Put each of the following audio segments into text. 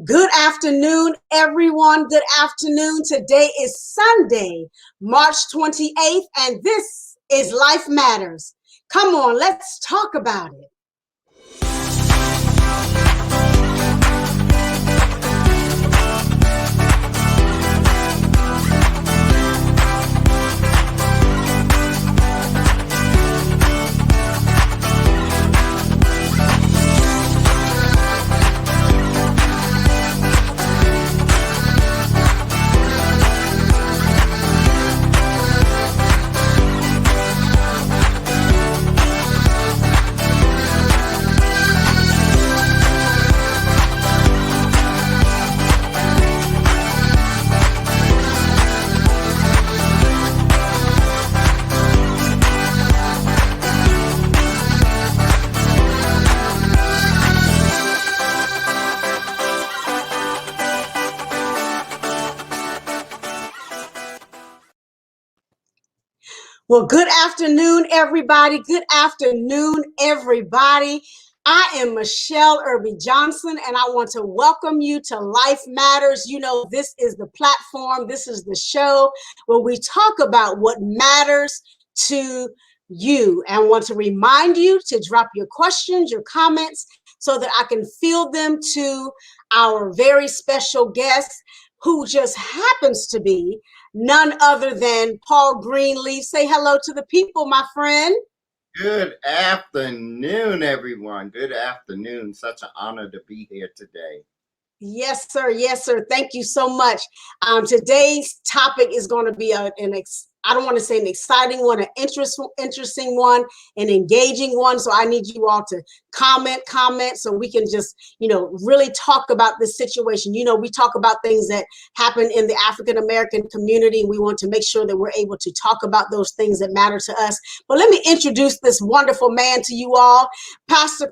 Good afternoon, everyone. Good afternoon. Today is Sunday, March 28th, and this is Life Matters. Come on, let's talk about it. Well, good afternoon, everybody. Good afternoon, everybody. I am Michele Irby Johnson, and I want to welcome you to Life Matters. You know, this is the platform, this is the show where we talk about what matters to you. And I want to remind you to drop your questions, your comments, so that I can field them to our very special guest, who just happens to be none other than Paul Greenleaf. Say hello to the people, my friend. Good afternoon, everyone. Good afternoon. Such an honor to be here today. Yes, sir. Yes, sir. Thank you so much. Today's topic is going to be I don't want to say an exciting one, an interesting one, an engaging one. So I need you all to comment, so we can just, really talk about this situation. You know, we talk about things that happen in the African American community, and we want to make sure that we're able to talk about those things that matter to us. But let me introduce this wonderful man to you all. Apostle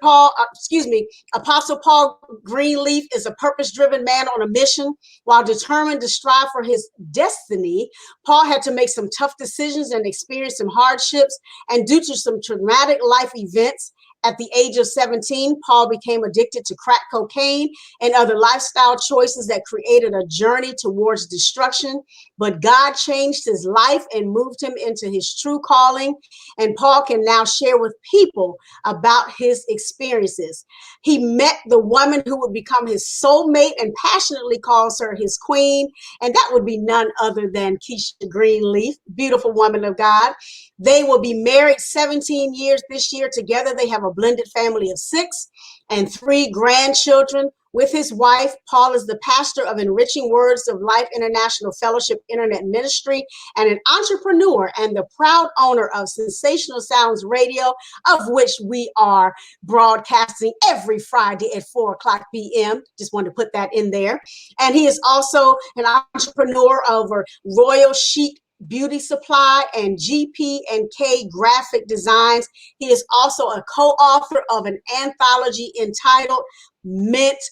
Paul Greenleaf is a purpose-driven man on a mission. While determined to strive for his destiny, Paul had to make some tough decisions and experience some hardships. And due to some traumatic life events, at the age of 17, Paul became addicted to crack cocaine and other lifestyle choices that created a journey towards destruction. But God changed his life and moved him into his true calling. And Paul can now share with people about his experiences. He met the woman who would become his soulmate and passionately calls her his queen. And that would be none other than Keisha Greenleaf, beautiful woman of God. They will be married 17 years this year. Together, they have a blended family of 6 and 3 grandchildren. With his wife, Paul is the pastor of Enriching Words of Life International Fellowship Internet Ministry and an entrepreneur and the proud owner of Sensational Sounds Radio, of which we are broadcasting every Friday at 4:00 p.m. Just wanted to put that in there. And he is also an entrepreneur over Royal Chic Beauty Supply and GP&K Graphic Designs. He is also a co-author of an anthology entitled Meant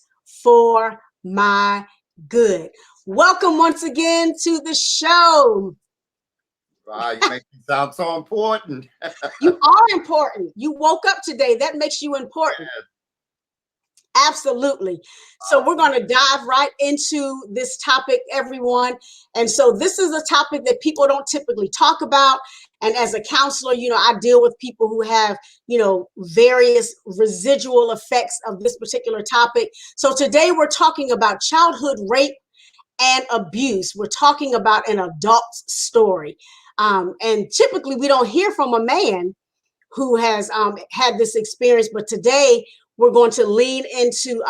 for My Good. Welcome once again to the show. Wow, you make me sound so important. You are important. You woke up today. That makes you important. Yes. Absolutely. So we're going to dive right into this topic, everyone. And so this is a topic that people don't typically talk about. And as a counselor, I deal with people who have, various residual effects of this particular topic. So today we're talking about childhood rape and abuse. We're talking about an adult's story. And typically we don't hear from a man who has had this experience, but today we're going to lean into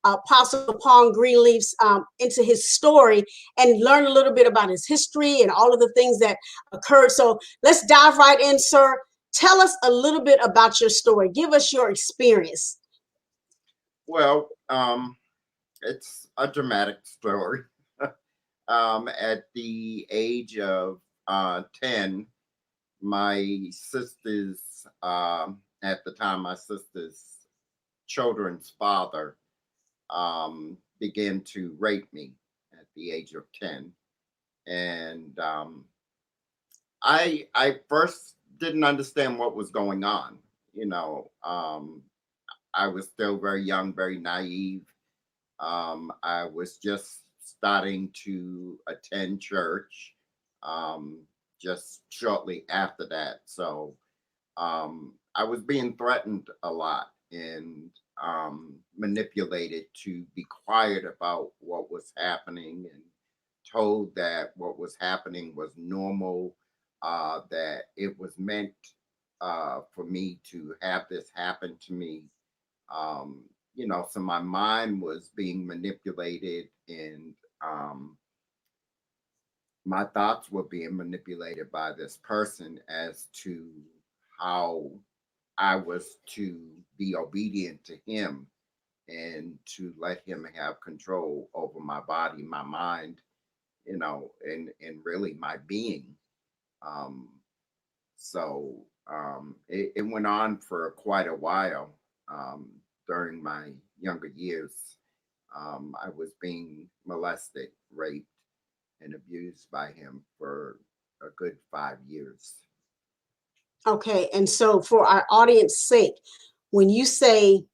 Apostle Paul Greenleaf's into his story and learn a little bit about his history and all of the things that occurred. So let's dive right in, sir. Tell us a little bit about your story. Give us your experience. Well, it's a dramatic story. At the age of 10, my sisters, at the time, my sister's children's father began to rape me at the age of 10. And I first didn't understand what was going on. I was still very young, very naive. I was just starting to attend church um, just shortly after that. So I was being threatened a lot and manipulated to be quiet about what was happening and told that what was happening was normal, that it was meant for me to have this happen to me. Um, so my mind was being manipulated and my thoughts were being manipulated by this person as to how I was to be obedient to him and to let him have control over my body, my mind, and really my being. Um, it went on for quite a while during my younger years. I was being molested, raped, and abused by him for a good 5 years. Okay. And so, for our audience sake, when you say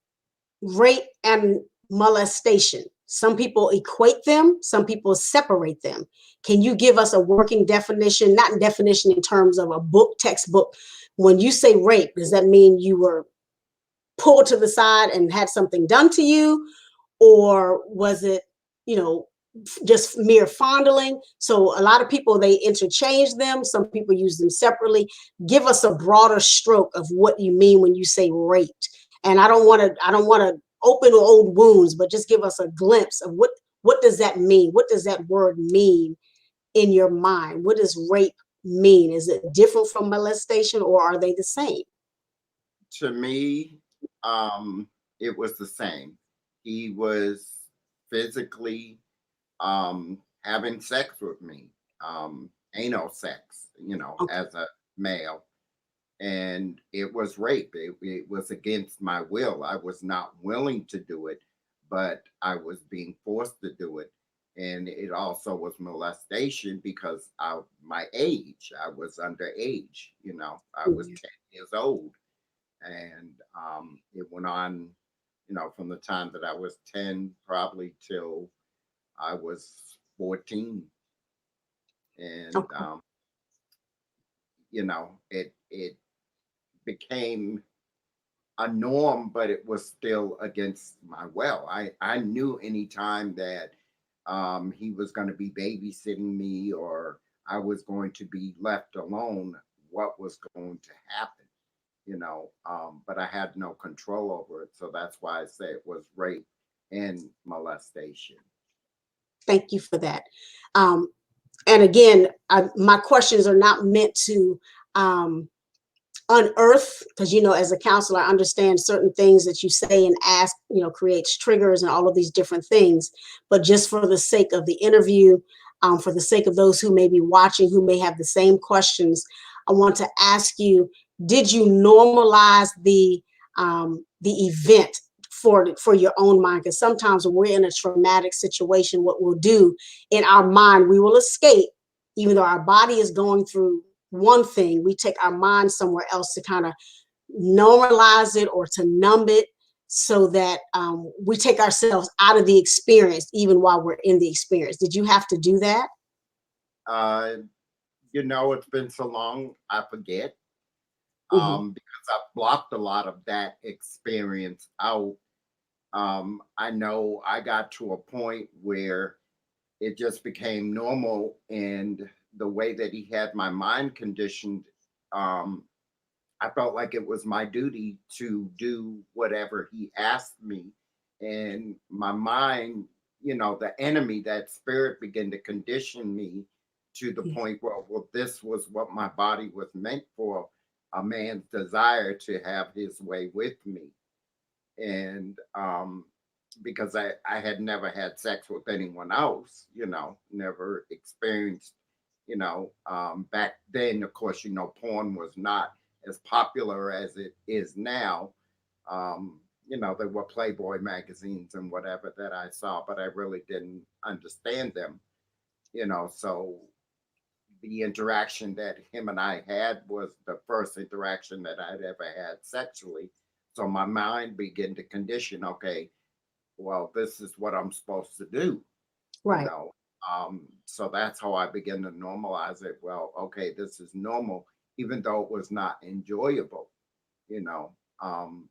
rape and molestation, some people equate them, some people separate them. Can you give us a working definition, not definition in terms of a book, textbook? When you say rape, does that mean you were pulled to the side and had something done to you? Or was it, you know, just mere fondling? So a lot of people, they interchange them. Some people use them separately. Give us a broader stroke of what you mean when you say raped. And I don't want to open old wounds, but just give us a glimpse of what does that mean? What does that word mean in your mind? What does rape mean? Is it different from molestation, or are they the same? To me, it was the same. He was physically having sex with me, anal sex, Okay. as a male. And it was rape. It was against my will. I was not willing to do it, but I was being forced to do it. And it also was molestation because of my age. I was underage, I was Yeah. 10 years old. And it went on, from the time that I was 10 probably till I was 14. And, Okay. it became a norm, but it was still against my will. I knew anytime that he was going to be babysitting me or I was going to be left alone, what was going to happen, but I had no control over it. So that's why I say it was rape and molestation. Thank you for that. Um, and again, my questions are not meant to um, unearth, because as a counselor, I understand certain things that you say and ask, creates triggers and all of these different things. But just for the sake of the interview, for the sake of those who may be watching, who may have the same questions, I want to ask you: did you normalize the event for your own mind? Because sometimes when we're in a traumatic situation, what we'll do in our mind, we will escape, even though our body is going through one thing. We take our mind somewhere else to kind of normalize it or to numb it, so that we take ourselves out of the experience even while we're in the experience. Did you have to do that? Uh, it's been so long, I forget, Hmm. because I've blocked a lot of that experience out. I know I got to a point where it just became normal, and the way that he had my mind conditioned, um, I felt like it was my duty to do whatever he asked me. And my mind, the enemy, that spirit began to condition me to the point where, well, this was what my body was meant for, a man's desire to have his way with me. And because I had never had sex with anyone else, never experienced, back then, of course, porn was not as popular as it is now. There were Playboy magazines and whatever that I saw, but I really didn't understand them, so the interaction that him and I had was the first interaction that I'd ever had sexually. So my mind began to condition, okay, well, this is what I'm supposed to do, you Right. know. So that's how I began to normalize it. Well, okay, this is normal, even though it was not enjoyable, you know.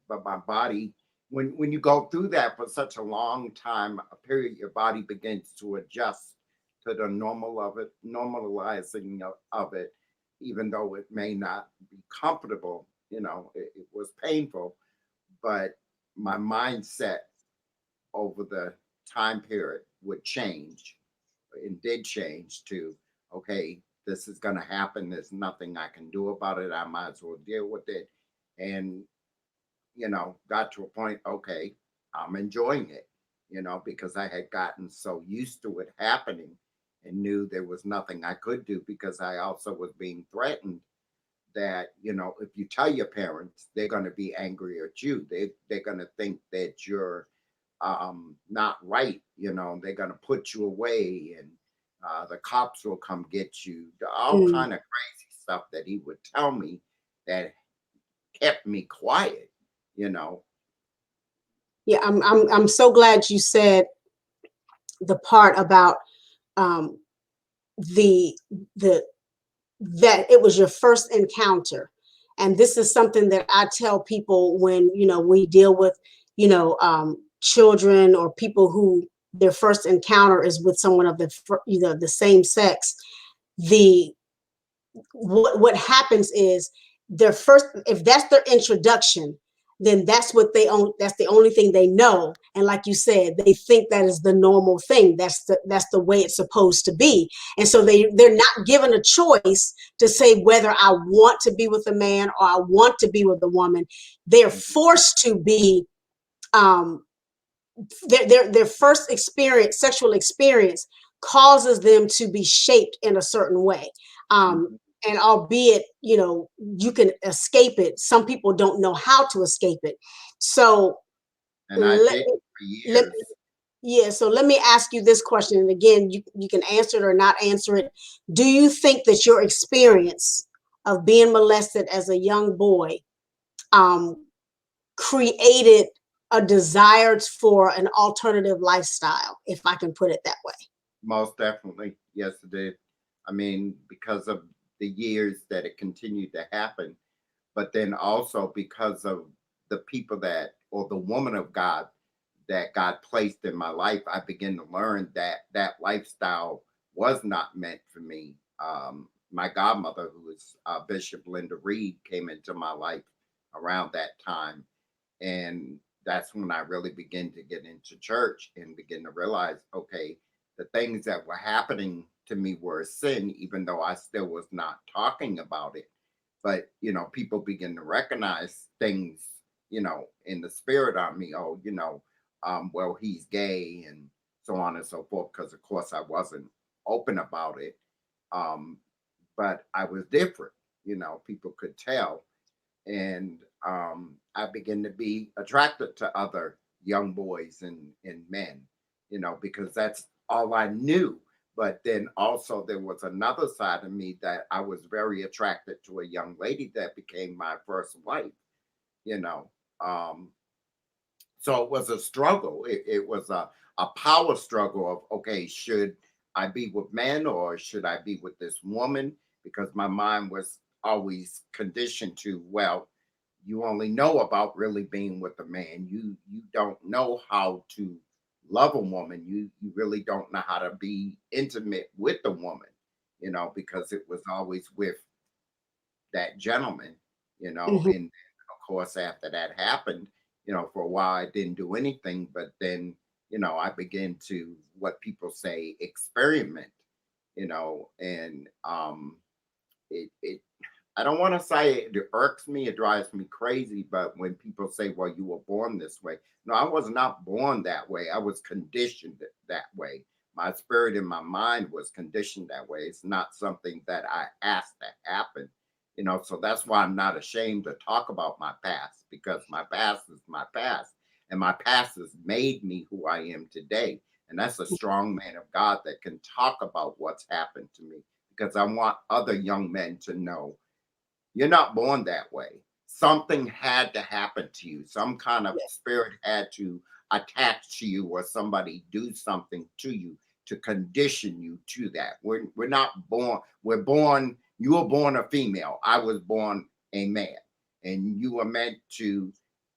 But my body, when you go through that for such a long time, a period, your body begins to adjust to the normal of it, normalizing of it, even though it may not be comfortable. It was painful, but my mindset over the time period would change and did change to, okay, this is going to happen. There's nothing I can do about it. I might as well deal with it. And, got to a point, okay, I'm enjoying it, because I had gotten so used to it happening and knew there was nothing I could do because I also was being threatened that, if you tell your parents, they're going to be angry at you. They're going to think that you're not right. They're going to put you away, and the cops will come get you. All Mm. kind of crazy stuff that he would tell me that kept me quiet. You know, Yeah, I'm so glad you said the part about um, the the that it was your first encounter. And this is something that I tell people when, we deal with, children or people who their first encounter is with someone of the same sex. The what happens is their first, if that's their introduction, then that's what they own, that's the only thing they know. And like you said, they think that is the normal thing, that's the way it's supposed to be. And so they're not given a choice to say whether I want to be with a man or I want to be with a woman. They're mhm, forced to be um their first experience, sexual experience, causes them to be shaped in a certain way. um mhm. and albeit, you can escape it, some people don't know how to escape it. So And I let did me for let years. yeah, so let me ask you this question, and again, you can answer it or not answer it. Do you think that your experience of being molested as a young boy um created a desire for an alternative lifestyle, if I can put it that way? Most definitely, yes, it did. I mean, because of the years that it continued to happen, but then also because of the people that, or the woman of God that God placed in my life, I began to learn that that lifestyle was not meant for me. My godmother, who is Bishop Linda Reed, came into my life around that time. And that's when I really began to get into church and begin to realize, okay, the things that were happening to me were a sin, even though I still was not talking about it. But, people begin to recognize things, in the spirit on me. Oh, well, he's gay and so on and so forth. Because, of course, I wasn't open about it. Um, but I was different, people could tell. And I began to be attracted to other young boys and men, because that's all I knew. But then also there was another side of me that I was very attracted to a young lady that became my first wife, you know. Um, so it was a struggle. It was a power struggle of, okay, should I be with men or should I be with this woman? Because my mind was always conditioned to, well, you only know about really being with a man. You don't know how to love a woman. You really don't know how to be intimate with a woman, because it was always with that gentleman, Mhm. and of course after that happened, for a while I didn't do anything, but then, I began to, what people say, experiment, and it I don't want to say it irks me, it drives me crazy, but when people say, well, you were born this way. No, I was not born that way. I was conditioned that way. My spirit and my mind was conditioned that way. It's not something that I asked to happen. So that's why I'm not ashamed to talk about my past, because my past is my past. And my past has made me who I am today. And that's a strong man of God that can talk about what's happened to me, because I want other young men to know you're not born that way. Something had to happen to you. Some kind of Yeah. spirit had to attach to you or somebody do something to you to condition you to that. We're not born, we're born, you were born a female. I was born a man. And you were meant to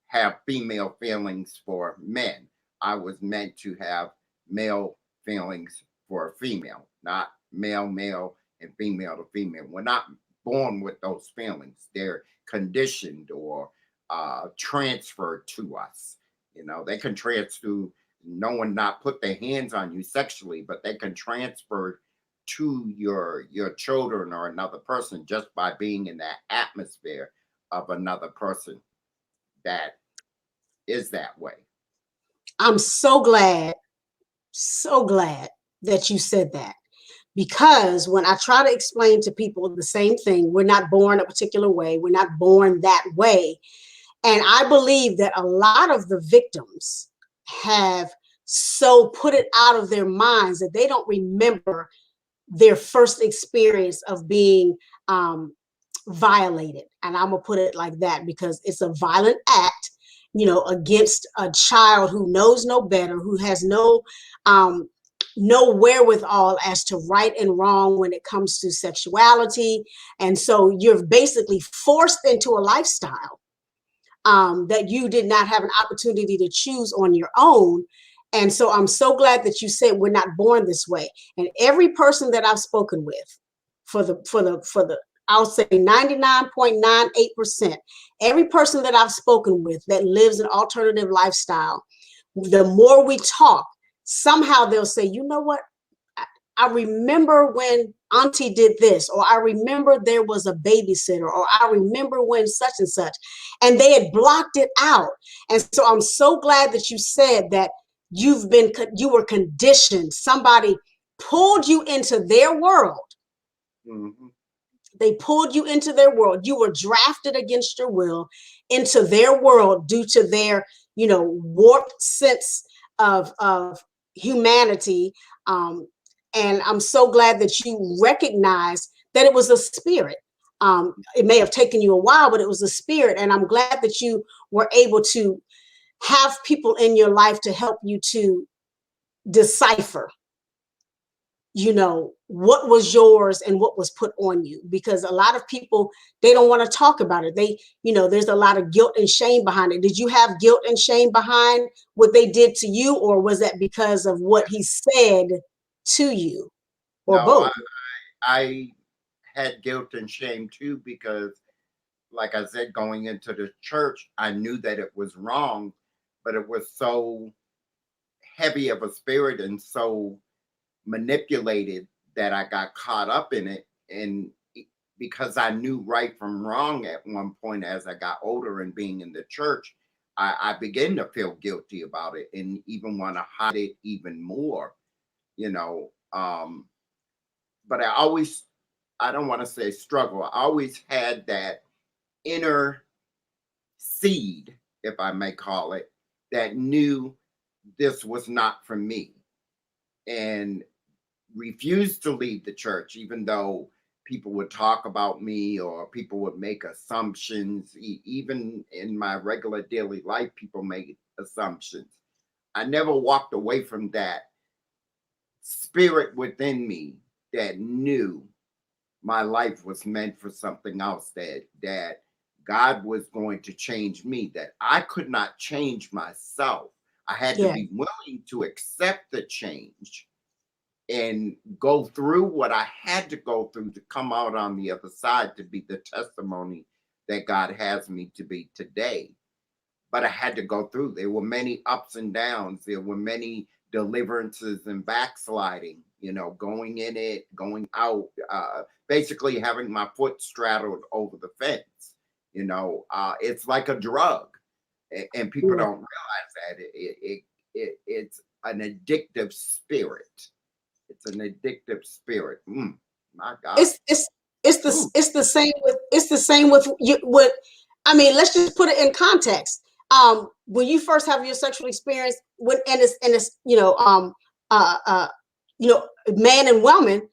have female feelings for men. I was meant to have male feelings for a female, not male, male, and female to female. We're not born with those feelings. They're conditioned or transferred to us. You know, they can transfer, no one not put their hands on you sexually, but they can transfer to your children or another person just by being in that atmosphere of another person that is that way. I'm so glad that you said that. Because when I try to explain to people the same thing, we're not born a particular way, we're not born that way. And I believe that a lot of the victims have so put it out of their minds that they don't remember their first experience of being violated. And I'm gonna put it like that because it's a violent act, against a child who knows no better, who has um, no wherewithal as to right and wrong when it comes to sexuality. And so you're basically forced into a lifestyle that you did not have an opportunity to choose on your own. And so I'm so glad that you said we're not born this way. And every person that I've spoken with, for the I'll say 99.98%, every person that I've spoken with that lives an alternative lifestyle, the more we talk, somehow they'll say, you know what? I remember when Auntie did this, or I remember there was a babysitter, or I remember when such and such, and they had blocked it out. And so I'm so glad that you said that you were conditioned. Somebody pulled you into their world. Mm-hmm. They pulled you into their world. You were drafted against your will into their world due to their, warped sense of humanity. And I'm so glad that you recognize that it was a spirit. It may have taken you a while, but it was a spirit. And I'm glad that you were able to have people in your life to help you to decipher, what was yours and what was put on you, because a lot of people, they don't want to talk about it. There's a lot of guilt and shame behind it. Did you have guilt and shame behind what they did to you, or was that because of what he said to you, or No, both? I had guilt and shame too because, like I said, going into the church, I knew that it was wrong, but it was so heavy of a spirit and so manipulated that I got caught up in it. And because I knew right from wrong at one point as I got older and being in the church, I began to feel guilty about it and even want to hide it even more, you know. But I don't want to say struggle. I always had that inner seed, if I may call it, that knew this was not for me and refused to leave the church, even though people would talk about me or people would make assumptions. Even in my regular daily life, people make assumptions. I never walked away from that spirit within me that knew my life was meant for something else, that God was going to change me, that I could not change myself. I had to Yeah. be willing to accept the change and go through what I had to go through to come out on the other side to be the testimony that God has me to be today. But I had to go through. There were many ups and downs. There were many deliverances and backsliding, going in it, going out, basically having my foot straddled over the fence. It's like a drug, and people Yeah. don't realize that it's an addictive spirit. It's an addictive spirit. My God. it's it's it's the Ooh, it's the same with you. What I mean, let's just put it in context. When you first have your sexual experience, and it's uh uh man and woman,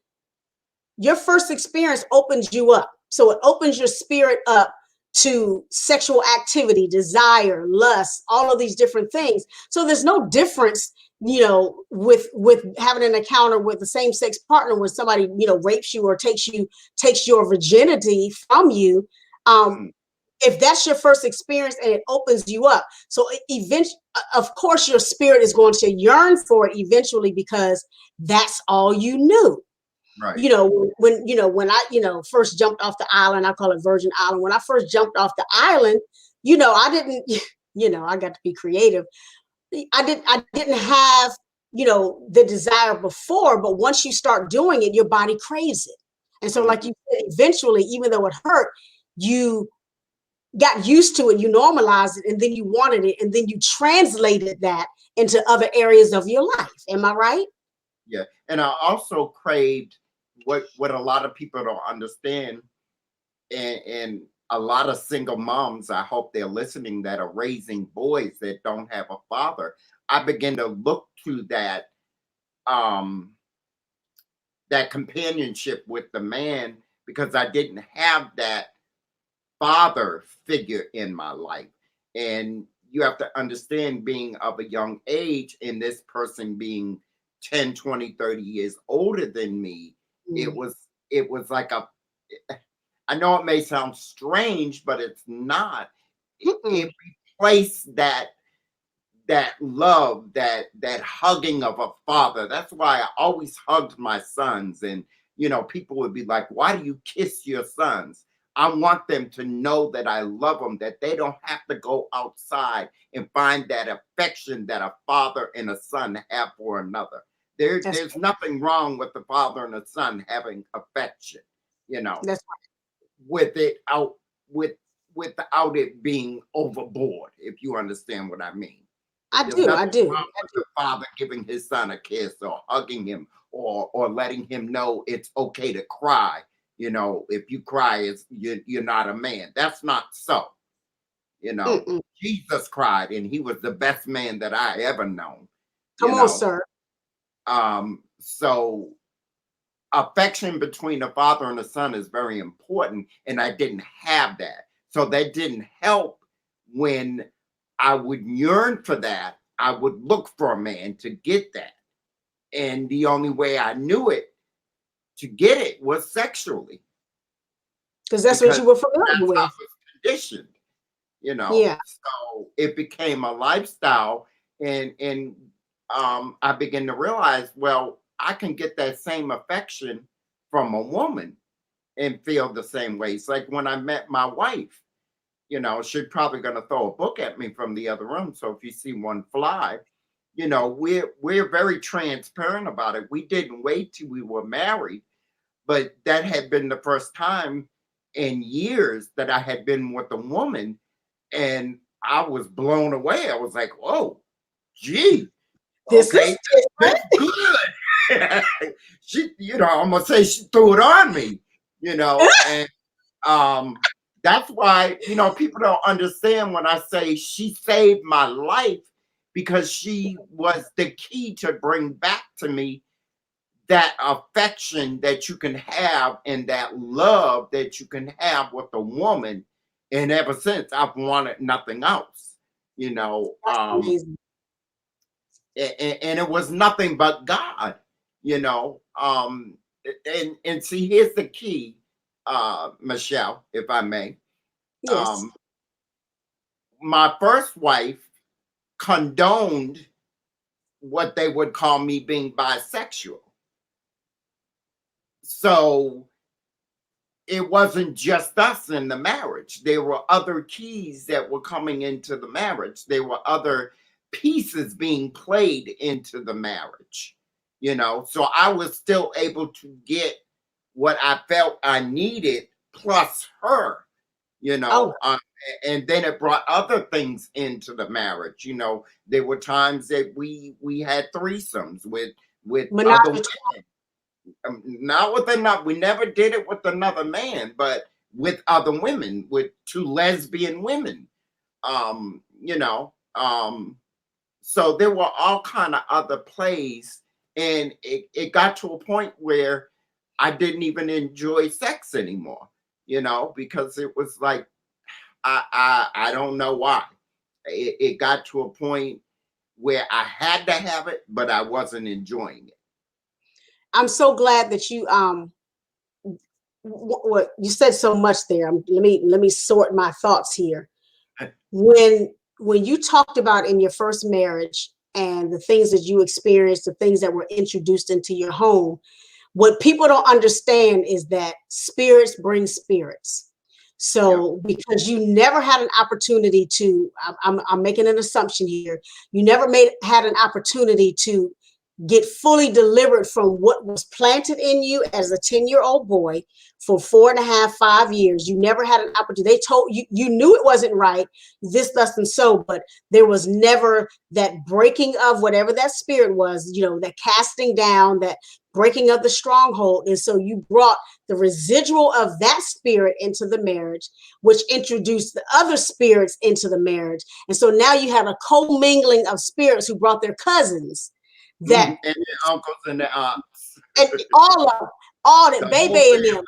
your first experience opens you up. So it opens your spirit up to sexual activity, desire, lust, all of these different things. So there's no difference, with having an encounter with the same sex partner when somebody, rapes you or takes your virginity from you. Um, mm, if that's your first experience and it opens you up, so eventually, of course, your spirit is going to yearn for it eventually, because that's all you knew. right. When I, first jumped off the island, I call it Virgin Island. When I first jumped off the island, I didn't, I got to be creative. I didn't have, the desire before, but once you start doing it, your body craves it. And so, like Mhm. you said, eventually, even though it hurt, you got used to it, you normalized it, and then you wanted it, and then you translated that into other areas of your life. Am I right? Yeah. And I also craved what a lot of people don't understand, and a lot of single moms, I hope they're listening, that are raising boys that don't have a father. I begin to look to um that companionship with the man, because I didn't have that father figure in my life. And you have to understand, being of a young age and this person being 10, 20, 30 years older than me, it Mm. was it was like a I know it may sound strange, but it's not. It Mm-mm. replaced that love, that hugging of a father. That's why I always hugged my sons. And people would be like, "Why do you kiss your sons?" I want them to know that I love them, that they don't have to go outside and find that affection that a father and a son have for another. That's There's nothing wrong with the father and the son having affection, you know, that's with it out with without it being overboard, if you understand what I mean. I There's do, I nothing do, wrong I with do. the father giving his son a kiss, or hugging him, or letting him know it's okay to cry. If you cry, you're not a man. That's not so. Mm-mm. Jesus cried, and he was the best man that I ever known. You Come on, know, sir. so affection between a father and a son is very important, and I didn't have that. So that didn't help. When I would yearn for that, I would look for a man to get that. And the only way I knew it to get it was sexually, Because that's what because you were familiar that's how with. it was conditioned. Yeah. So it became a lifestyle, and I began to realize, well, I can get that same affection from a woman and feel the same way. It's like when I met my wife, she's probably going to throw a book at me from the other room. So if you see one fly, we're very transparent about it. We didn't wait till we were married, but that had been the first time in years that I had been with a woman, and I was blown away. I was like, "Whoa, gee, This okay, is different. that's good." I'm gonna say she threw it on me, and um, that's why, people don't understand when I say she saved my life, because she was the key to bring back to me that affection that you can have, and that love that you can have with a woman. And ever since, I've wanted nothing else, you know. That's amazing. And it was nothing but God, you know. And see, here's the key, Michelle, if I may. Yes. Um, my first wife condoned what they would call me being bisexual. So it wasn't just us in the marriage. There were other keys that were coming into the marriage. There were other pieces being played into the marriage, So I was still able to get what I felt I needed, plus her, you Oh, know. Uh, and then it brought other things into the marriage. There were times that we had threesomes with other menage a women. Not with another. We never did it with another man, but with other women, with two lesbian women. Um, you know, um, so there were all kind of other plays, and it got to a point where I didn't even enjoy sex anymore. Because it was like, I don't know why. It got to a point where I had to have it, but I wasn't enjoying it. I'm so glad that you what you said so much there. Let me sort my thoughts here. When you talked about in your first marriage and the things that you experienced, the things that were introduced into your home, what people don't understand is that spirits bring spirits. So because you never had an opportunity to, I'm making an assumption here, you never had an opportunity to get fully delivered from what was planted in you as a 10-year-old boy for 4.5, 5 years. You never had an opportunity. They told you, you knew it wasn't right, this, thus, and so, but there was never that breaking of whatever that spirit was, that casting down, that breaking of the stronghold. And so you brought the residual of that spirit into the marriage, which introduced the other spirits into the marriage. And so now you have a commingling of spirits who brought their cousins, that and the uncles and the aunts, and all that baby and them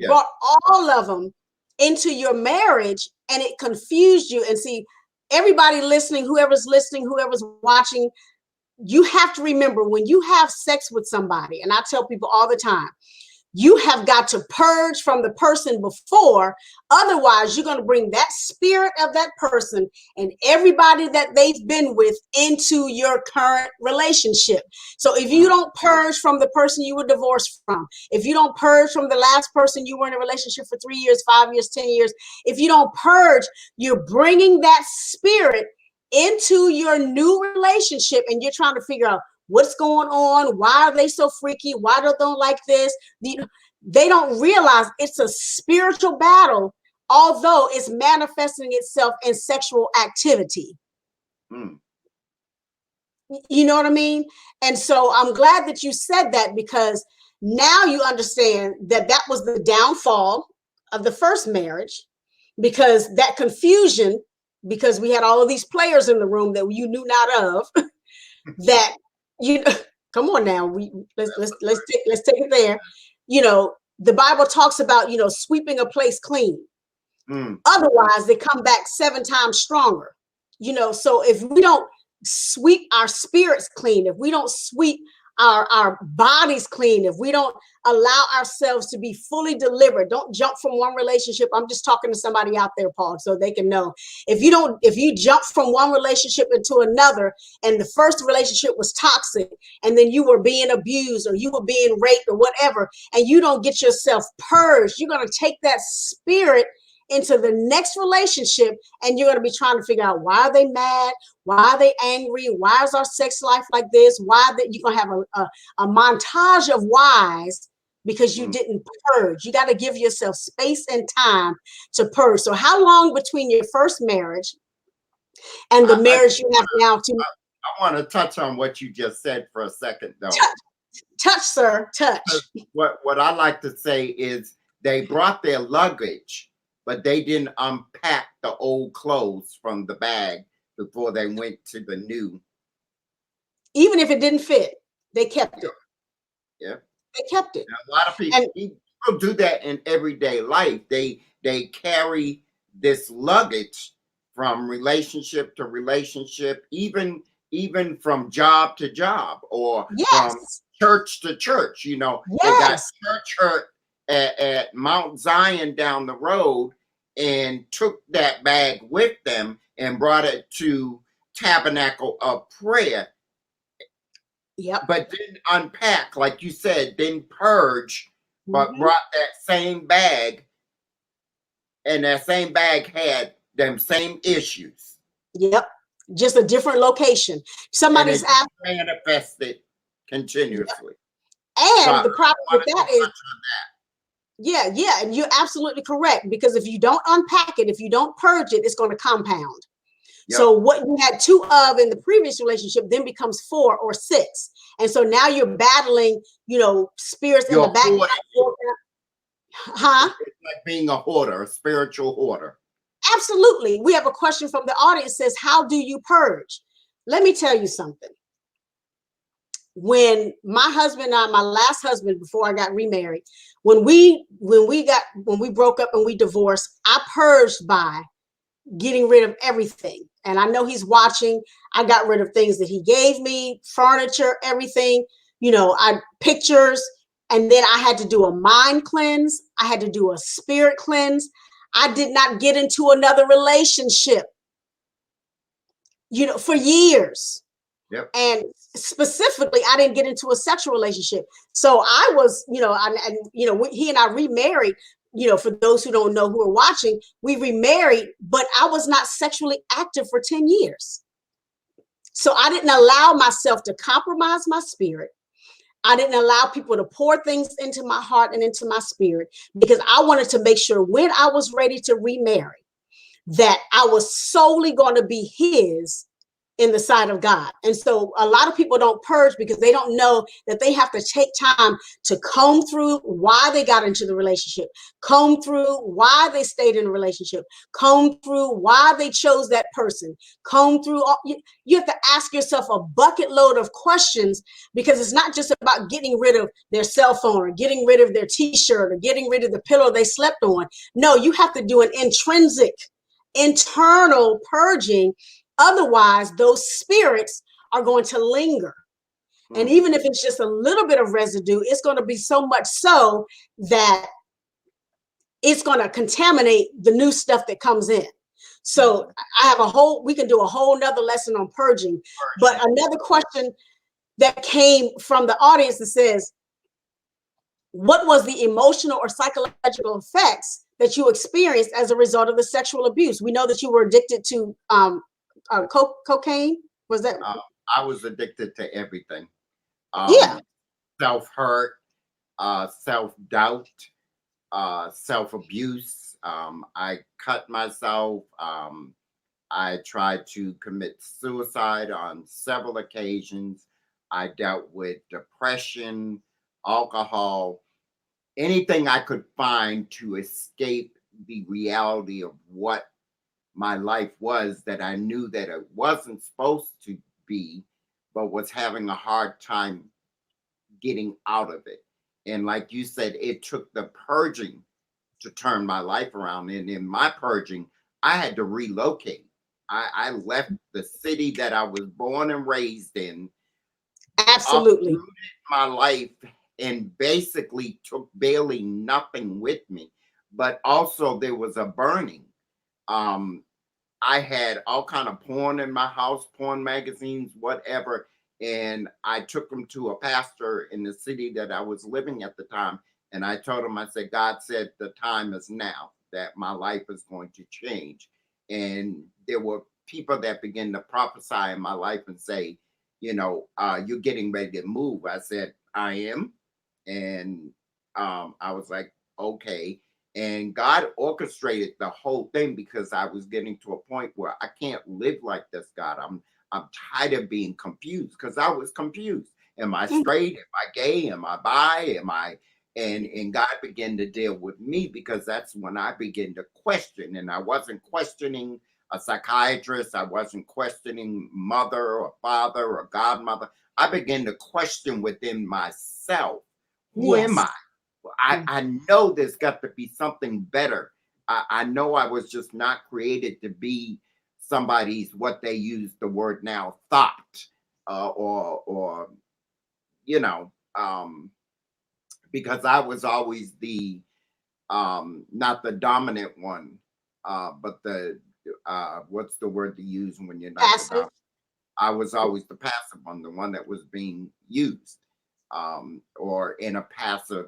brought all of them into your marriage, and it confused you. And see, everybody listening, whoever's watching, you have to remember, when you have sex with somebody, and I tell people all the time, you have got to purge from the person before. Otherwise, you're going to bring that spirit of that person and everybody that they've been with into your current relationship. So if you don't purge from the person you were divorced from, if you don't purge from the last person you were in a relationship for 3 years, 5 years, 10 years, if you don't purge, you're bringing that spirit into your new relationship, and you're trying to figure out what's going on. Why are they so freaky? Why don't they like this? They don't realize it's a spiritual battle, although it's manifesting itself in sexual activity. You know what I mean? And so I'm glad that you said that, because now you understand that that was the downfall of the first marriage, because that confusion, because we had all of these players in the room that you knew not of, that come on now, let's take it there. The Bible talks about sweeping a place clean. Otherwise, they come back 7 times stronger. So if we don't sweep our spirits clean, if we don't sweep our bodies clean, if we don't allow ourselves to be fully delivered, don't jump from one relationship. I'm just talking to somebody out there, Paul, so they can know. If you jump from one relationship into another, and the first relationship was toxic, and then you were being abused or you were being raped or whatever, and you don't get yourself purged, you're going to take that spirit into the next relationship, and you're going to be trying to figure out, why are they mad? Why are they angry? Why is our sex life like this? Why that you're going to have a montage of whys, because you didn't purge. You got to give yourself space and time to purge. So how long between your first marriage and the marriage you have now? I want to touch on what you just said for a second, though. Touch, sir, touch. What I like to say is, they brought their luggage, but they didn't unpack the old clothes from the bag before they went to the new. Even if it didn't fit, they kept it. Yeah. They kept it. Now, a lot of people do that in everyday life. They carry this luggage from relationship to relationship, even from job to job, or from church to church. They got church hurt at Mount Zion down the road, and took that bag with them and brought it to Tabernacle of Prayer. But didn't unpack, like you said, didn't purge, but brought that same bag, and that same bag had them same issues. Just a different location. Somebody's manifested continuously. And the problem with that is, and you're absolutely correct, because if you don't unpack it, if you don't purge it, it's going to compound. So what you had 2 of in the previous relationship then becomes 4 or 6. And so now you're battling, spirits in the back. It's like being a hoarder, a spiritual hoarder. Absolutely. We have a question from the audience, says, how do you purge? Let me tell you something. When my husband and I, my last husband, before I got remarried, when we broke up and we divorced, I purged by getting rid of everything. And I know he's watching. I got rid of things that he gave me, furniture, everything, I pictures. And then I had to do a mind cleanse. I had to do a spirit cleanse. I did not get into another relationship, for years. Yep. And specifically, I didn't get into a sexual relationship. So I was, he and I remarried. For those who don't know, who are watching, we remarried, but I was not sexually active for 10 years. So I didn't allow myself to compromise my spirit. I didn't allow people to pour things into my heart and into my spirit, because I wanted to make sure when I was ready to remarry that I was solely going to be his in the sight of God. And so a lot of people don't purge because they don't know that they have to take time to comb through why they got into the relationship, comb through why they stayed in a relationship, comb through why they chose that person, comb through all, you have to ask yourself a bucket load of questions, because it's not just about getting rid of their cell phone or getting rid of their t-shirt or getting rid of the pillow they slept on. No, you have to do an intrinsic, internal purging. Otherwise, those spirits are going to linger. And even if it's just a little bit of residue, it's going to be so much so that it's going to contaminate the new stuff that comes in. So we can do a whole nother lesson on purging. But another question that came from the audience that says, what was the emotional or psychological effects that you experienced as a result of the sexual abuse? We know that you were addicted to cocaine. Was that? I was addicted to everything. Yeah. Self-hurt, self-doubt, self-abuse. I cut myself. I tried to commit suicide on several occasions. I dealt with depression, alcohol, anything I could find to escape the reality of what my life was, that I knew that it wasn't supposed to be, but was having a hard time getting out of it. And like you said, it took the purging to turn my life around. And in my purging, I had to relocate. I left the city that I was born and raised in, Absolutely. uprooted my life, and basically took barely nothing with me. But also there was a burning. Um, I had all kind of porn in my house, porn magazines, whatever, and I took them to a pastor in the city that I was living at the time, and I told him, I said, God said the time is now that my life is going to change. And there were people that began to prophesy in my life and say, you're getting ready to move. I said, I am. And I was like, okay. And God orchestrated the whole thing, because I was getting to a point where I can't live like this, God. I'm tired of being confused, because I was confused. Am I straight? Am I gay? Am I bi? Am I? And God began to deal with me, because that's when I began to question. And I wasn't questioning a psychiatrist. I wasn't questioning mother or father or godmother. I began to question within myself, who am Yes. I? I know there's got to be something better. I know I was just not created to be somebody's, what they use the word now, thought, or you know, um, because I was always the not the dominant one, but the what's the word to use when you're not the Passive. dominant? I was always the passive one, the one that was being used, or in a passive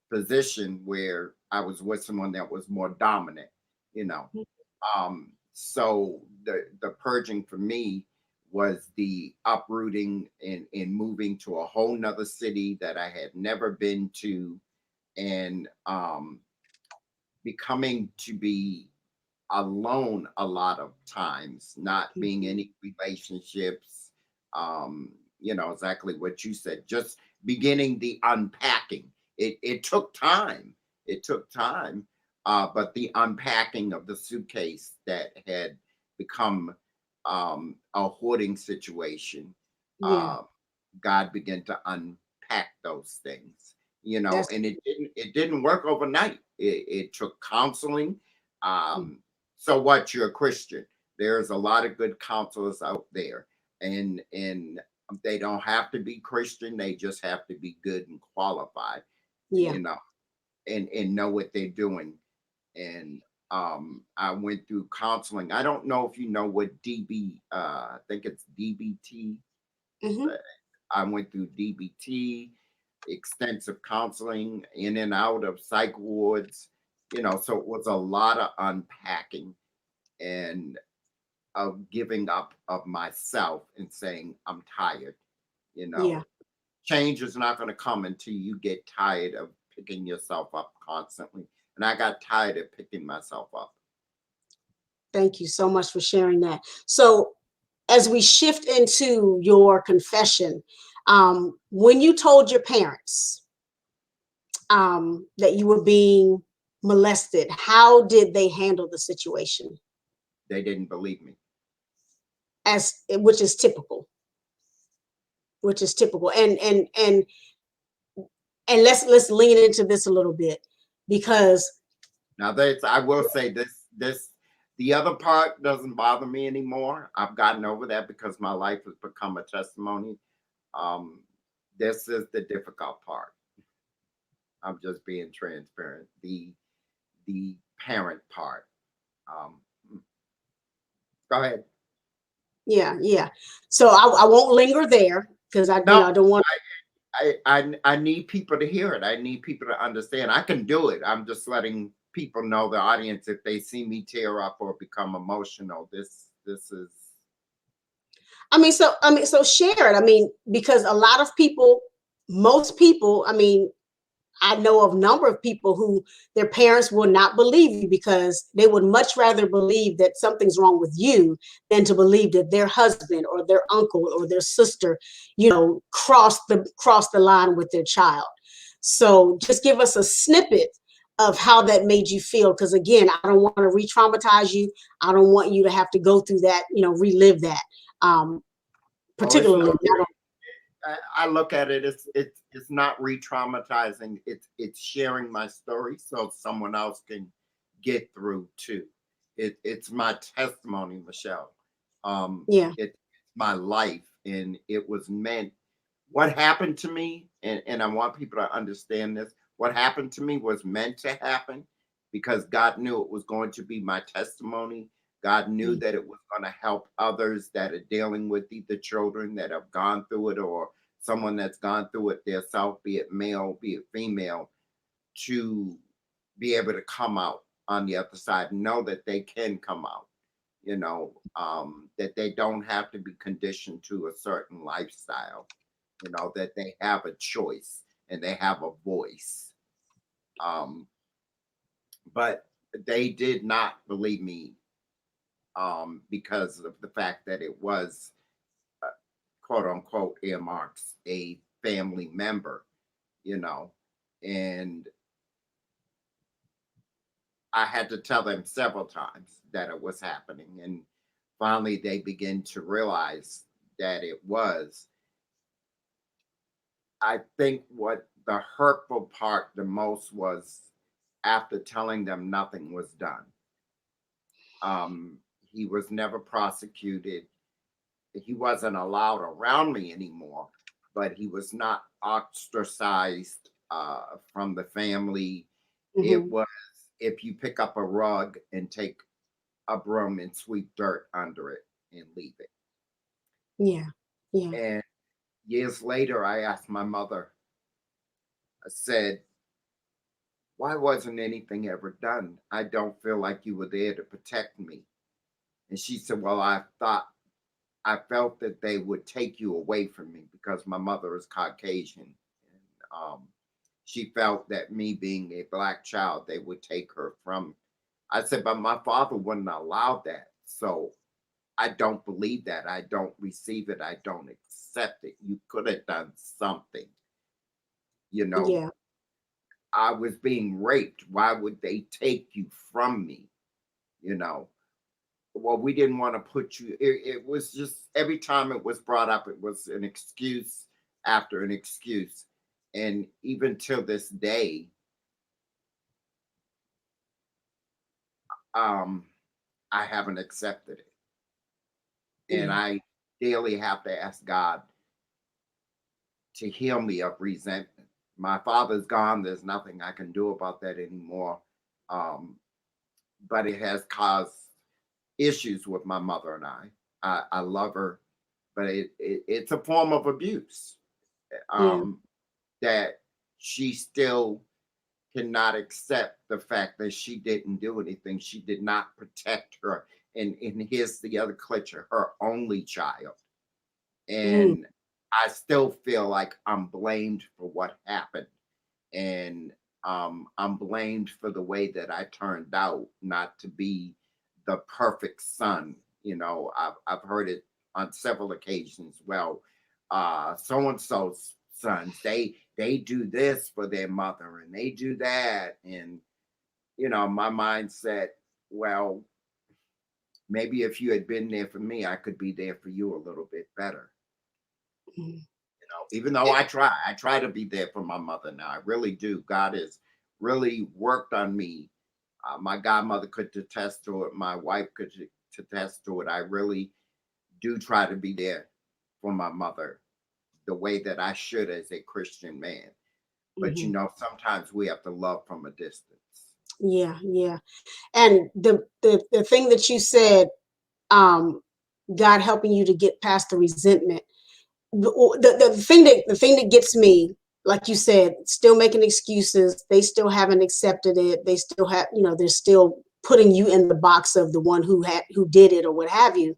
position where I was with someone that was more dominant, you know. So the purging for me was the uprooting and moving to a whole nother city that I had never been to, and becoming to be alone a lot of times, not being any relationships. Exactly what you said, just beginning the unpacking. It took time. It took time. But the unpacking of the suitcase that had become a hoarding situation, Yeah. uh, God began to unpack those things. That's And it didn't work overnight. It took counseling. so what? You're a Christian. There's a lot of good counselors out there, and they don't have to be Christian. They just have to be good and qualified, Yeah. you know, and know what they're doing. And I went through counseling. I don't know if you know what DB. I think it's DBT. Hmm. uh, I went through DBT, extensive counseling, in and out of psych wards. So it was a lot of unpacking and of giving up of myself and saying I'm tired. You Yeah. know, Change is not going to come until you get tired of picking yourself up constantly. And I got tired of picking myself up. Thank you so much for sharing that. So, as we shift into your confession, when you told your parents that you were being molested, how did they handle the situation? They didn't believe me. As which is typical, which is typical, and let's lean into this a little bit because Now that's I will say this the other part doesn't bother me anymore. I've gotten over that because my life has become a testimony. Um, this is the difficult part. I'm just being transparent. The parent part. Um, Go ahead. yeah, yeah. So I won't linger there because No, I don't want. I need people to hear it. I need people to understand. I can do it. I'm just letting people know, the audience, if they see me tear up or become emotional. This is So share it. I mean, because a lot of people, most people, I mean, I know of a number of people who their parents will not believe you because they would much rather believe that something's wrong with you than to believe that their husband or their uncle or their sister, crossed the line with their child. So just give us a snippet of how that made you feel. Because again, I don't want to re-traumatize you. I don't want you to have to go through that, relive that. Um, oh, it's particularly, not. I look at it, it's not re-traumatizing. It's sharing my story so someone else can get through too. It's my testimony, Michelle. yeah, It's my life, and it was meant. What happened to me, and I want people to understand this. What happened to me was meant to happen because God knew it was going to be my testimony. God knew yeah, that it was going to help others that are dealing with either children that have gone through it or someone that's gone through it themselves, be it male, be it female, to be able to come out on the other side, know that they can come out, that they don't have to be conditioned to a certain lifestyle, that they have a choice and they have a voice. Um, but they did not believe me, because of the fact that it was, uh, quote unquote, earmarks a family member, you know, and I had to tell them several times that it was happening. And finally, they began to realize that it was. I think what the hurtful part the most was after telling them nothing was done. He was never prosecuted. He wasn't allowed around me anymore, but he was not ostracized from the family. It hmm was, if you pick up a rug and take a broom and sweep dirt under it and leave it. yeah, yeah, And years later, I asked my mother, I said, why wasn't anything ever done? I don't feel like you were there to protect me. And she said, well, I felt that they would take you away from me because my mother is Caucasian. And she felt that me being a black child, they would take her from. I said, but my father wouldn't allow that. So I don't believe that. I don't receive it. I don't accept it. You could have done something. You know, yeah, I was being raped. Why would they take you from me? You know, well, we didn't want to put you. It was just every time it was brought up, it was an excuse after an excuse. And even till this day, um, I haven't accepted it. And Yeah. I daily have to ask God to heal me of resentment. My father's gone. There's nothing I can do about that anymore. Um, but it has caused issues with my mother and I. I love her, but it's a form of abuse, Yeah. um, that she still cannot accept the fact that she didn't do anything. She did not protect her. And here's the other clutcher, her only child. Mm, And I still feel like I'm blamed for what happened. And I'm blamed for the way that I turned out not to be the perfect son. You know, I've heard it on several occasions. Well, so and so's sons, they do this for their mother and they do that. And, you know, my mindset, well, maybe if you had been there for me, I could be there for you a little bit better. mm. You know, even though I try to be there for my mother now. I really do. God has really worked on me. My godmother could attest to it. My wife could attest to it. I really do try to be there for my mother the way that I should as a Christian man. But you Mhm. know, sometimes we have to love from a distance. Yeah, yeah. And the thing that you said, um, God helping you to get past the resentment. The thing that gets me, like you said, still making excuses. They still haven't accepted it. They still have, they're still putting you in the box of the one who did it or what have you.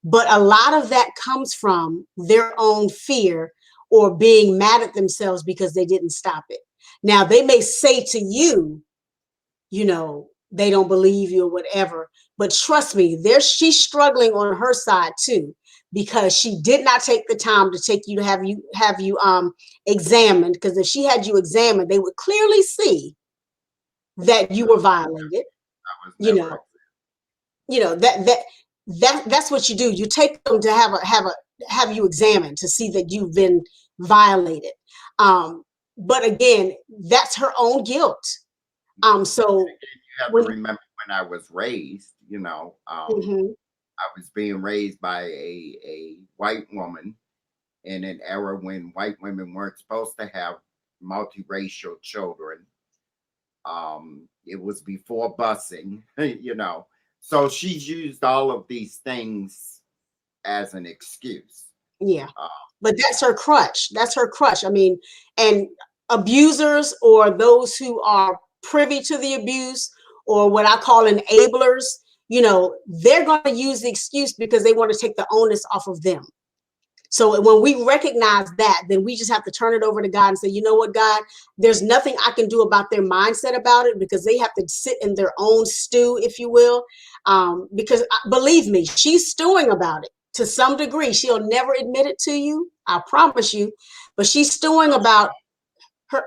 But a lot of that comes from their own fear or being mad at themselves because they didn't stop it. Now they may say to you, they don't believe you or whatever. But trust me, she's struggling on her side too, because she did not take the time to take you to have you examined. Because if she had you examined, they would clearly see that you were violated. I was You never know, that's what you do. You take them to have you examined to see that you've been violated. Um, but again, that's her own guilt. So You have to when remember when I was raised, Mhm. I was being raised by a white woman in an era when white women weren't supposed to have multiracial children. It was before busing, So she's used all of these things as an excuse. Yeah, Uh, but that's her crutch. That's her crutch. I mean, and abusers or those who are privy to the abuse or what I call enablers, they're going to use the excuse because they want to take the onus off of them. So when we recognize that, then we just have to turn it over to God and say, you know what, God, there's nothing I can do about their mindset about it, because they have to sit in their own stew, if you will. Because believe me, she's stewing about it to some degree. She'll never admit it to you, I promise you, but she's stewing about her.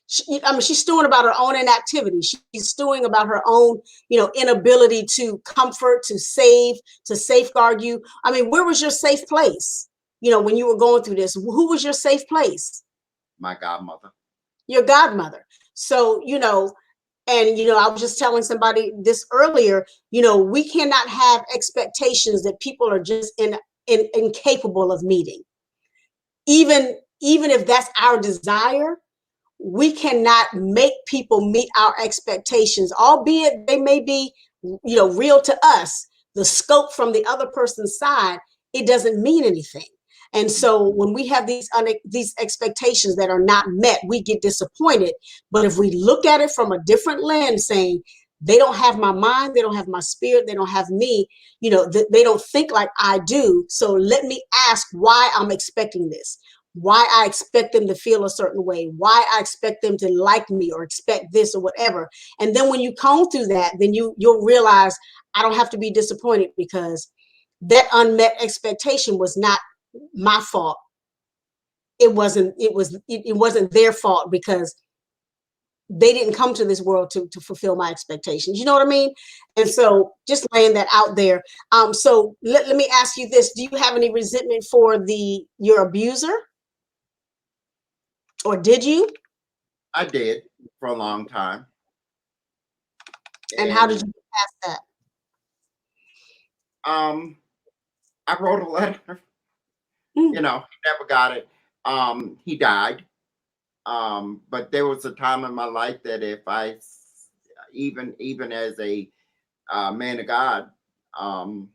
She's stewing about her own inactivity. She's stewing about her own, inability to comfort, to save, to safeguard you. I mean, where was your safe place? When you were going through this, who was your safe place? my godmother. Your godmother. So, and I was just telling somebody this earlier. We cannot have expectations that people are just incapable of meeting. Even if that's our desire, we cannot make people meet our expectations, albeit they may be, real to us. The scope from the other person's side, it doesn't mean anything. And so when we have these expectations that are not met, we get disappointed. But if we look at it from a different lens, saying they don't have my mind, they don't have my spirit, they don't have me, they don't think like I do. So let me ask why I'm expecting this, why I expect them to feel a certain way, why I expect them to like me or expect this or whatever. And then when you comb through that, then you'll realize I don't have to be disappointed, because that unmet expectation was not my fault. It wasn't their fault, because they didn't come to this world to fulfill my expectations. You know what I mean? And so just laying that out there. So let me ask you this. Do you have any resentment for your abuser? Or did you? I did for a long time. And how did And you get past that? Um, I wrote a letter. Mm, You know, he never got it. He died. But there was a time in my life that if even as a man of God, um,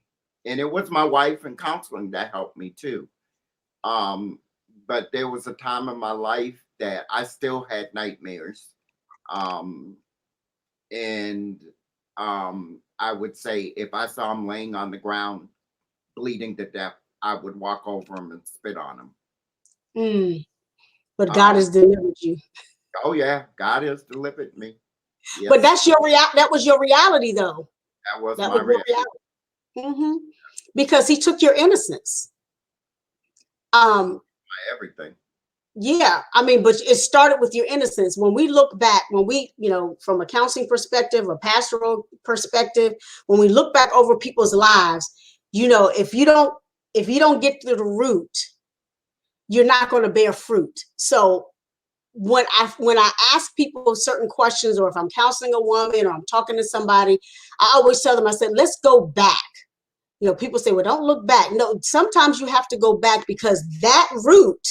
and it was my wife and counseling that helped me too. Um, but there was a time in my life that I still had nightmares. Um, and I would say if I saw him laying on the ground bleeding to death, I would walk over him and spit on him. mm. But God Um, has delivered you. oh yeah, God has delivered me. But Yes, that's your that was your reality though. that was That my was your reality. reality. Because he took your innocence. Um, Everything. yeah, I mean, but it started with your innocence. When we look back, when we, from a counseling perspective, a pastoral perspective, when we look back over people's lives, if you don't get to the root, you're not going to bear fruit. So when I ask people certain questions, or if I'm counseling a woman or I'm talking to somebody, I always tell them, I said, let's go back. People say, well, don't look back. No, sometimes you have to go back because that root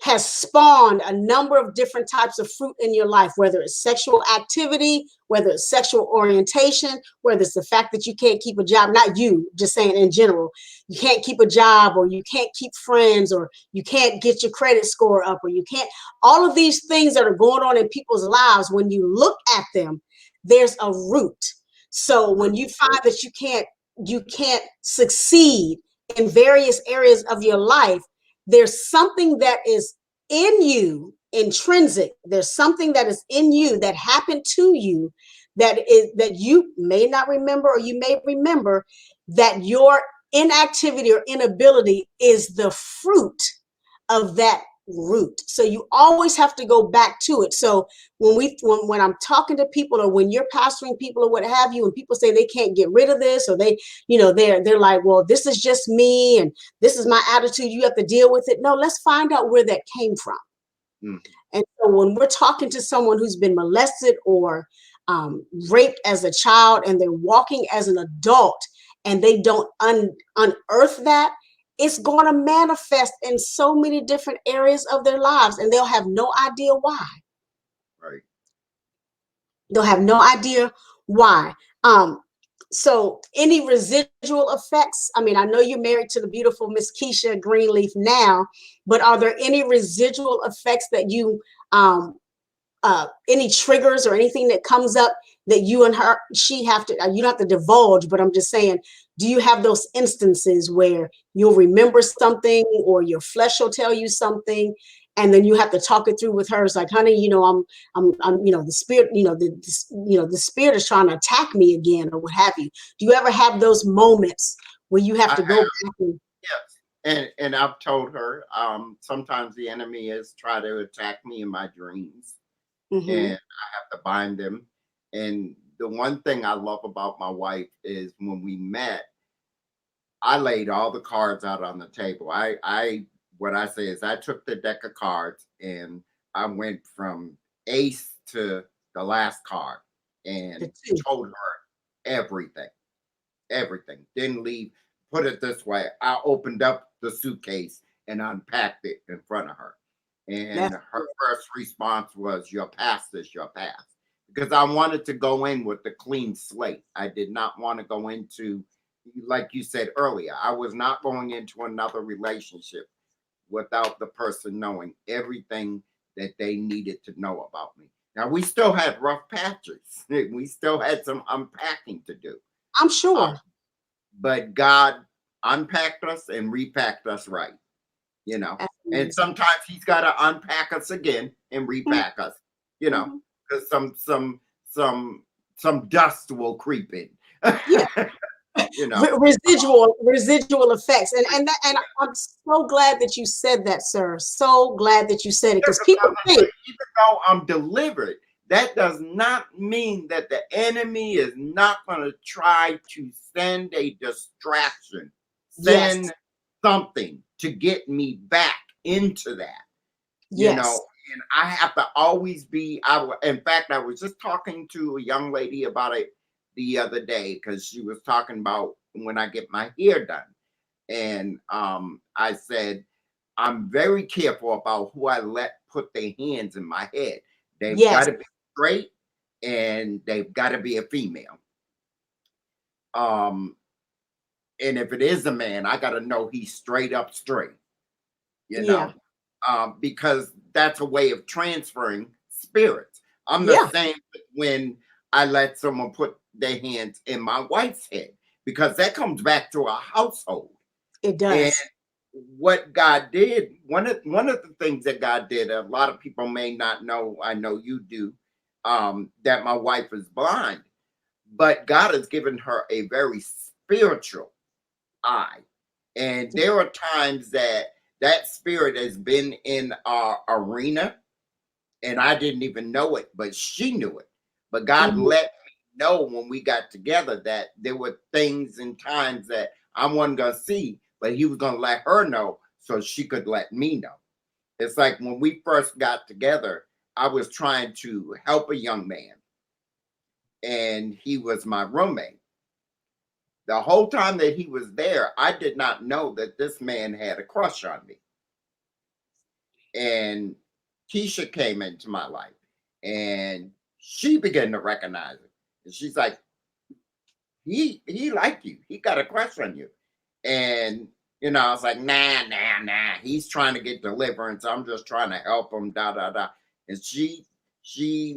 has spawned a number of different types of fruit in your life, whether it's sexual activity, whether it's sexual orientation, whether it's the fact that you can't keep a job, not you, just saying in general, you can't keep a job, or you can't keep friends, or you can't get your credit score up, or you can't, all of these things that are going on in people's lives, when you look at them, there's a root. So when you find that you can't succeed in various areas of your life, there's something that is in you, intrinsic. There's something that is in you that happened to you, that you may not remember, or you may remember, that your inactivity or inability is the fruit of that root. So you always have to go back to it. So when I'm talking to people, or when you're pastoring people or what have you, and people say they can't get rid of this, or they're like, well, this is just me and this is my attitude, you have to deal with it. No, let's find out where that came from. Mhm. And so when we're talking to someone who's been molested or raped as a child, and they're walking as an adult, and they don't unearth that, it's going to manifest in so many different areas of their lives, and they'll have no idea why. Right. They'll have no idea why. Um, so any residual effects? I mean, I know you're married to the beautiful Miss Keisha Greenleaf now, but are there any residual effects that any triggers or anything that comes up that you and she have to, you don't have to divulge, but I'm just saying, do you have those instances where you'll remember something, or your flesh will tell you something, and then you have to talk it through with her? It's like, honey, I'm the spirit, the spirit is trying to attack me again, or what have you. Do you ever have those moments where you have I to go have, back and, yes. And I've told her, sometimes the enemy is try to attack me in my dreams, and mm-hmm, I have to bind them. And the one thing I love about my wife is when we met, I laid all the cards out on the table. I what I say is I took the deck of cards and I went from ace to the last card the and two? told her everything. Everything. Didn't leave. Put it this way, I opened up the suitcase and unpacked it in front of her. And That's her first response was, your past is your past. Because I wanted to go in with a clean slate. I did not want to go into, like you said earlier, I was not going into another relationship without the person knowing everything that they needed to know about me. Now, we still had rough patches, we still had some unpacking to do. I'm Uh, sure. but God unpacked us and repacked us right, you know. That's And amazing. sometimes He's got to unpack us again and repack us, you know, Mm-hmm. because some dust will creep in, Yeah. you know. Residual effects, and I'm so glad that you said that, sir. So glad that you said it, Yeah, because because people think, even though I'm delivered, that does not mean that the enemy is not going to try to send a distraction, yes, send something to get me back into that, you yes, know. And I have to always be. In fact, I was just talking to a young lady about it the other day because she was talking about when I get my hair done. And I said, I'm very careful about who I let put their hands in my head. They've got Yes. to be straight and they've got to be a female. Um, and if it is a man, I got to know he's straight up straight, you Yeah. know, because that's a way of transferring spirits. I'm the Yeah. same when I let someone put their hands in my wife's head, because that comes back to our household. It And does. what God did, one of the things that God did, a lot of people may not know, I know you do, that my wife is blind, but God has given her a very spiritual eye. And there are times that that spirit has been in our arena and I didn't even know it, but she knew it. But God Mhm. let me know when we got together that there were things and times that I wasn't going to see, but He was going to let her know so she could let me know. It's like when we first got together, I was trying to help a young man, and he was my roommate. The whole time that he was there, I did not know that this man had a crush on me. And Keisha came into my life and she began to recognize it. And she's like, he like you. He got a crush on you. And I was like, nah. He's trying to get deliverance. I'm just trying to help him, da da da. And she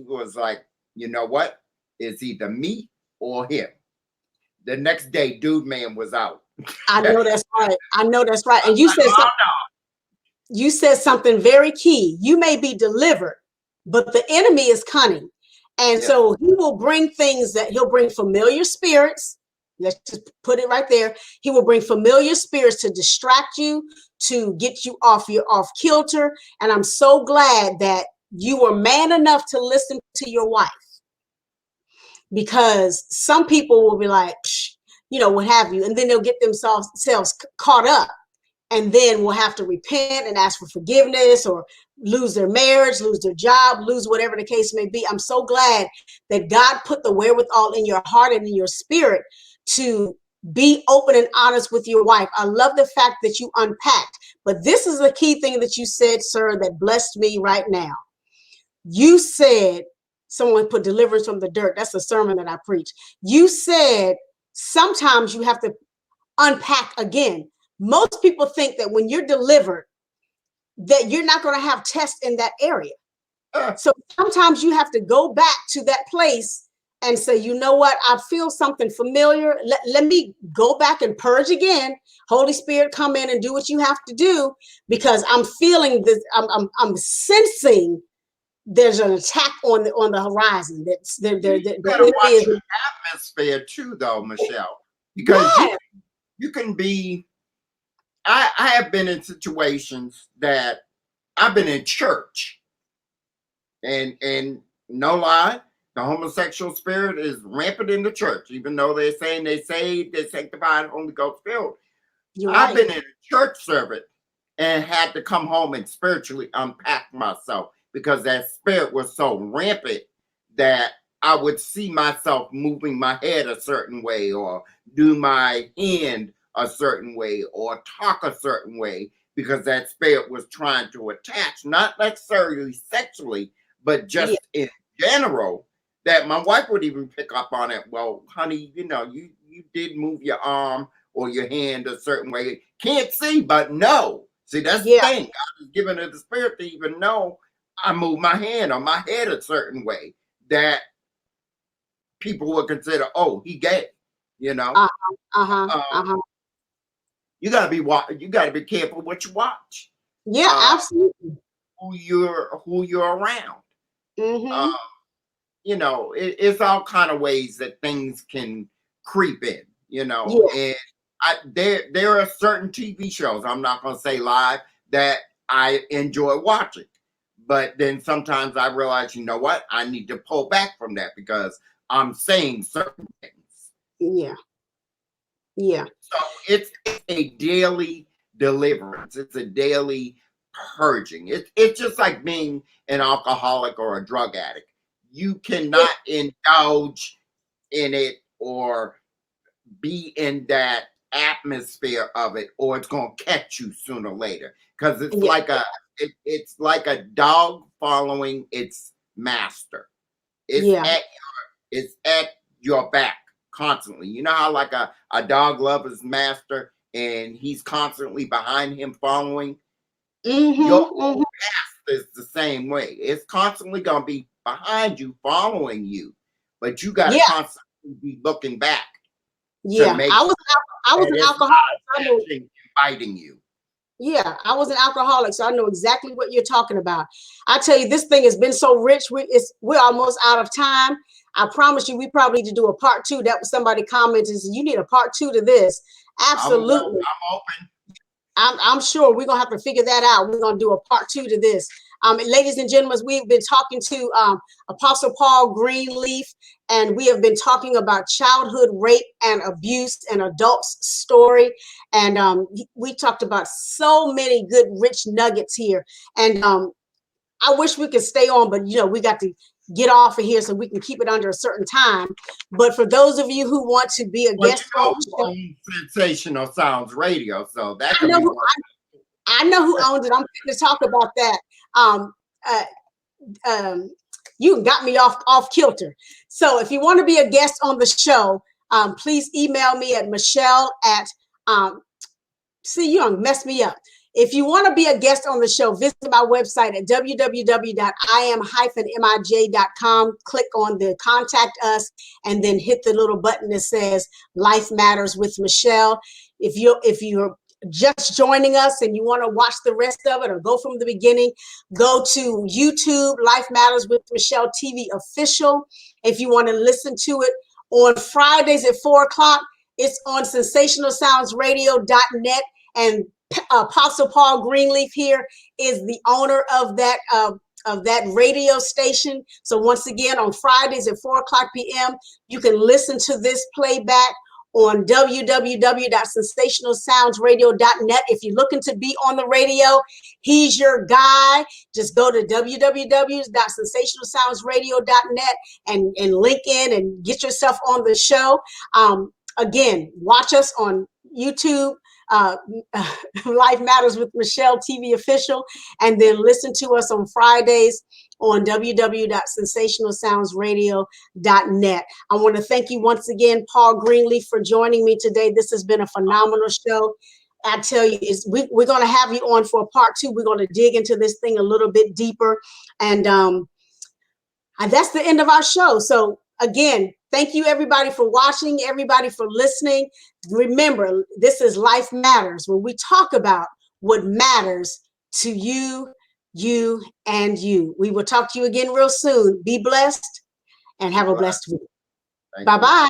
was like, you know what? It's either me or him. The next day, dude man was out. I I know that's right. I know that's right. And was like, oh you said something very key. You may be delivered, but the enemy is cunning. And no. Yeah. so he will bring things that he'll bring familiar spirits. Let's just put it right there. He will bring familiar spirits to distract you, to get you off kilter. And I'm so glad that you were man enough to listen to your wife, because some people will be like, psh, what have you, and then they'll get themselves caught up, and then will have to repent and ask for forgiveness, or lose their marriage, lose their job, lose whatever the case may be. I'm so glad that God put the wherewithal in your heart and in your spirit to be open and honest with your wife. I love the fact that you unpacked, but this is a key thing that you said, sir, that blessed me right now. You said, someone put deliverance from the dirt. That's a sermon that I preach. You said sometimes you have to unpack again. Most people think that when you're delivered, that you're not going to have tests in that area. So sometimes you have to go back to that place and say, you know what, I feel something familiar. Let me go back and purge again. Holy Spirit, come in and do what you have to do, because I'm feeling this. I'm sensing there's an attack on the horizon. That's You the gotta enemy watch is. your atmosphere too, though, Michelle, because Yeah. you can be. I have been in situations that I've been in church, and no lie, the homosexual spirit is rampant in the church, even though they're saying they saved, they're sanctified, Holy Ghost filled. You're I've right. been in a church service and had to come home and spiritually unpack myself because that spirit was so rampant that I would see myself moving my head a certain way, or do my hand a certain way, or talk a certain way, because that spirit was trying to attach, not necessarily sexually, but Yeah. just in general. That my wife would even pick up on it. Well, honey, you did move your arm or your hand a certain way. Can't see, but know. See, that's the Yeah. thing. God has given her the spirit to even know I move my hand or my head a certain way that people would consider, oh, he gay. You know, Uh-huh. Uh-huh. um, Uh-huh. you got to be careful what you watch, Yeah, uh, absolutely. who you're around. Um, Mm-hmm. it's all kind of ways that things can creep in. Yeah. And there are certain TV shows, I'm not going to say live, that I enjoy watching. But then sometimes I realize, you know what, I need to pull back from that because I'm saying certain things. Yeah. Yeah. So it's a daily deliverance. It's a daily purging. It's just like being an alcoholic or a drug addict. You Yeah. cannot indulge in it or be in that atmosphere of it, or it's gonna catch you sooner or later. Because Yeah. it's like a dog following its master. It's Yeah. at your back constantly. You know how like a dog loves his master and he's constantly behind him following? Your Mm-hmm. is the same way. It's constantly gonna be behind you, following you, but you gotta Yeah. constantly be looking back to Yeah. make I sure was that an it's alcoholic. So I know, catching and biting you. yeah, I was an alcoholic, so I know exactly what you're talking about. I tell you, this thing has been so rich. We're almost out of time. I promise you, we probably need to do a part two. That was somebody commented, you need a part two to this. Absolutely. I'm open. I'm sure we're gonna have to figure that out. We're gonna do a part two to this. Ladies and gentlemen, we've been talking to Apostle Paul Greenleaf, and we have been talking about childhood rape and abuse and adults' story. And we talked about so many good, rich nuggets here. And I wish we could stay on, but we got to get off of here so we can keep it under a certain time. But for those of you who want to be a Well, guest on the who show, owns Sensational Sounds Radio, so that I could know be who one. I know who owns it. I'm going to talk about that. Um, uh, you got me off kilter. So if you want to be a guest on the show, please email me at Michele at see, you don't mess me up. If you want to be a guest on the show, visit my website at www.im-mij.com. Click on the contact us and then hit the little button that says Life Matters with Michele. If you're just joining us and you want to watch the rest of it or go from the beginning, go to YouTube, Life Matters with Michele TV official. If you want to listen to it on Fridays at 4:00, it's on sensationalsoundsradio.net. And Apostle Paul Greenleaf here is the owner of that radio station. So once again, on Fridays at 4:00 p.m., you can listen to this playback on www.sensationalsoundsradio.net. If you're looking to be on the radio, he's your guy. Just go to www.sensationalsoundsradio.net and link in and get yourself on the show. Again, watch us on YouTube, Life Matters with Michele TV official, and then listen to us on Fridays on www.sensationalsoundsradio.net. I want to thank you once again, Paul Greenleaf, for joining me today. This has been a phenomenal show. I tell you, we're going to have you on for a part two. We're going to dig into this thing a little bit deeper. And that's the end of our show. So again, thank you everybody for watching, everybody for listening. Remember, this is Life Matters, where we talk about what matters to you, and you. We will talk to you again real soon. Be blessed and have a blessed week. Bye-bye.